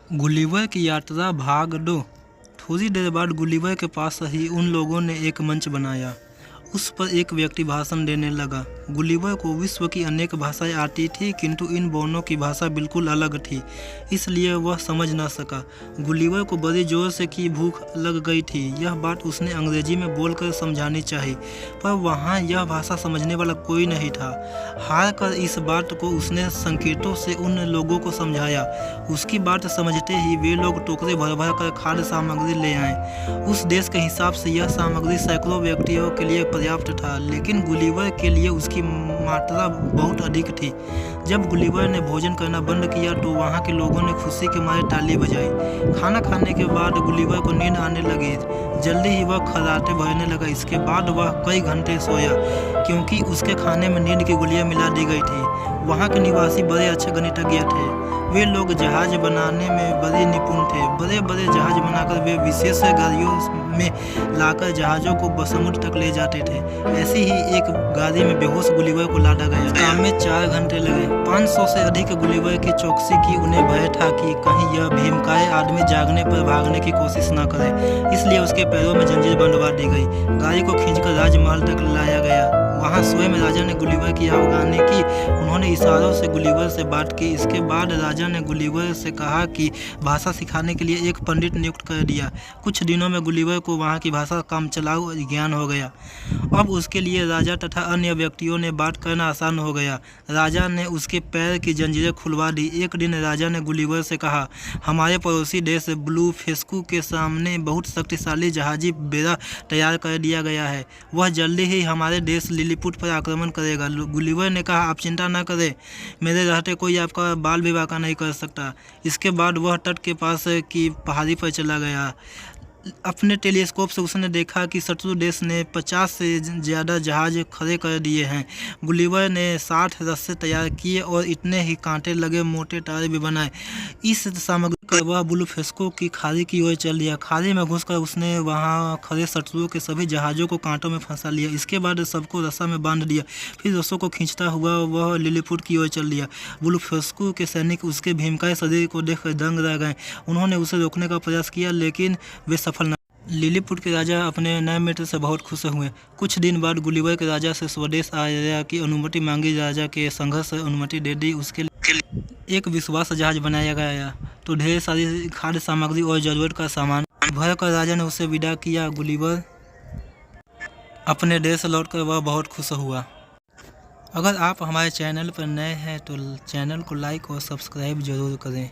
Gulliver की यात्रा भाग 2। थोड़ी देर बाद गुलिवर के पास ही उन लोगों ने एक मंच बनाया। उस पर एक व्यक्ति भाषण देने लगा। गुलिवर को विश्व की अनेक भाषाएं आती थी, किंतु इन बोनों की भाषा बिल्कुल अलग थी, इसलिए वह समझ न सका। गुलिवर को बड़ी जोर से की भूख लग गई थी। यह बात उसने अंग्रेजी में बोलकर समझानी चाहिए, पर वहाँ यह भाषा समझने वाला कोई नहीं था। हार कर इस बात को उसने संकेतों से उन लोगों को समझाया। उसकी बात समझते ही वे लोग टोकरे भर भर कर खाद्य सामग्री ले आए। उस देश के हिसाब से यह सामग्री सैकड़ों व्यक्तियों के लिए पर्याप्त था, लेकिन गुलिवर के लिए उसकी मात्रा बहुत अधिक थी। जब गुलिवर ने भोजन करना बंद किया तो वहाँ के लोगों ने खुशी के मारे ताली बजाई। खाना खाने के बाद गुलिवर को नींद आने लगी। जल्दी ही वह खर्राटे भरने लगा। इसके बाद वह कई घंटे सोया, क्योंकि उसके खाने में नींद की गोलियां मिला दी गई थी। वहाँ के निवासी बड़े अच्छे गणितज्ञ थे। वे लोग जहाज बनाने में बड़े निपुण थे। बड़े बड़े जहाज बनाकर वे विशेष गाड़ियों में लाकर जहाज़ों को समुद्र तक ले जाते थे। ऐसी ही एक गाड़ी में बेहोश गुलिवर को लादा गया। काम में 4 घंटे लगे। 500 से अधिक गुलिवर की चौकसी की। उन्हें भय था कि कहीं यह भीमकाय आदमी जागने पर भागने की कोशिश न करे, इसलिए उसके पैरों में जंजीर बंधवा दी गई। गाड़ी को खींचकर राजमहल तक लाया गया। वहाँ स्वयं राजा ने गुलिवर की अवगाहना की। उन्होंने इशारों से गुलिवर से बात की। इसके बाद राजा ने गुलिवर से कहा कि भाषा सिखाने के लिए एक पंडित नियुक्त कर दिया। कुछ दिनों में गुलिवर को वहाँ की भाषा काम चलाऊ ज्ञान हो गया। अब उसके लिए राजा तथा अन्य व्यक्तियों ने बात करना आसान हो गया। राजा ने उसके पैर की जंजीरें खुलवा दी। एक दिन राजा ने गुलिवर से कहा, हमारे पड़ोसी देश ब्लू फेस्कू के सामने बहुत शक्तिशाली जहाजी बेड़ा तैयार कर दिया गया है। वह जल्दी ही हमारे देश लिलीपुट पर आक्रमण करेगा। गुलिवर ने कहा, आप चिंता न करें, मेरे रहते कोई आपका बाल विवाह का नहीं कर सकता। इसके बाद वह तट के पास की पहाड़ी पर चला गया। अपने टेलीस्कोप से उसने देखा कि शत्रु देश ने 50 से ज़्यादा जहाज खड़े कर दिए हैं। गुलिवर ने 60 रस्से तैयार किए और इतने ही कांटे लगे मोटे तारे भी बनाए। इस सामग्री का वह ब्लू फेस्को की खाड़ी की ओर चल दिया। खाड़ी में घुसकर उसने वहां खड़े शत्रुओं के सभी जहाज़ों को कांटों में फंसा लिया। इसके बाद सबको रस्सा में बांध दिया। फिर रस्सों को खींचता हुआ वह लिलीपुट की ओर चल दिया। ब्लू फेस्को के सैनिक उसके भीमकाय शरीर को देखकर दंग रह गए। उन्होंने उसे रोकने का प्रयास किया, लेकिन वे सफल न। लिलीपुट के राजा अपने नए मित्र से बहुत खुश हुए। कुछ दिन बाद गुलिवर के राजा से स्वदेश आने की अनुमति मांगी। राजा के संघर्ष से अनुमति दे दी। उसके लिए एक विश्वास जहाज बनाया गया, तो ढेर सारी खाद्य सामग्री और जरूरत का सामान भरकर राजा ने उसे विदा किया। गुलिवर अपने देश लौटकर वह बहुत खुश हुआ। अगर आप हमारे चैनल पर नए हैं तो चैनल को लाइक और सब्सक्राइब जरूर करें।